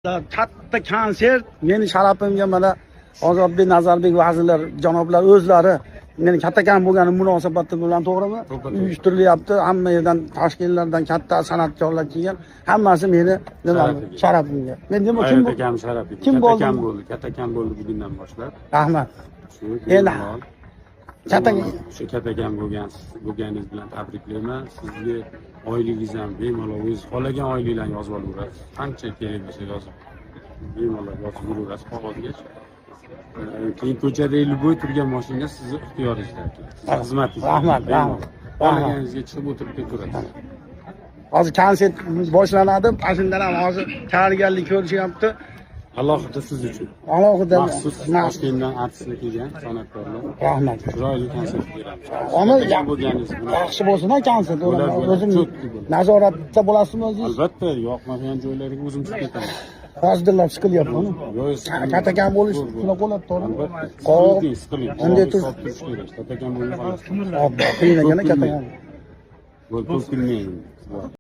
Katta konsert meni sharafimga mana Ozodbek Nazarbek vazirlar janoblari o'zlari meni kattakon bo'lganim munosabati bilan to'g'rimi? Uyushtirilyapti. Hamma yerdan tashkilotlardan katta san'atkorlar kelgan. Hammasi meni nima sharafimga. Men nima kim Kattakon sharafi. Kim bo'ldi? Kattakon bo'ldi bugundan boshlab. Rahmat. Endi Shu kattakon bo'lganingiz bilan tabriklayman. Sizga oyligingiz ham bemalol o'zingiz xohlagan oyliklarni yozib olaverasiz. Qancha kerak bo'lsa yozib bemalol yozib yuraverasiz qog'ozga. Keyin ko'chada любой turgan mashina sizni ixtiyoringizda. Xizmatingiz. Rahmat. Xohlaganingizga chiqib o'tirib ketaverasiz. Hozir konsert boshlanadi. Shundan ham hozir tayyorgarlik ko'rishyapti. Alohida siz uchun. Alohida maxsus Toshkentdan artistlar kelgan, san'atkorlar. Rahmat. Chiroyli konsert beramiz. Yaxshi bo'lsin konsert. O'zim nazoratda bo'lasizmi o'zingiz? Albatta, yoqmagan joylariga o'zim chiqib ketaman. Hozirlar siqilyapman. Kattakon bo'lish shuna bo'ladi, to'g'rimi? Siqiling. Unday tur. Kattakon bo'lib qolasiz. Qiynagani kattakon. Bo'lib kulmaydi.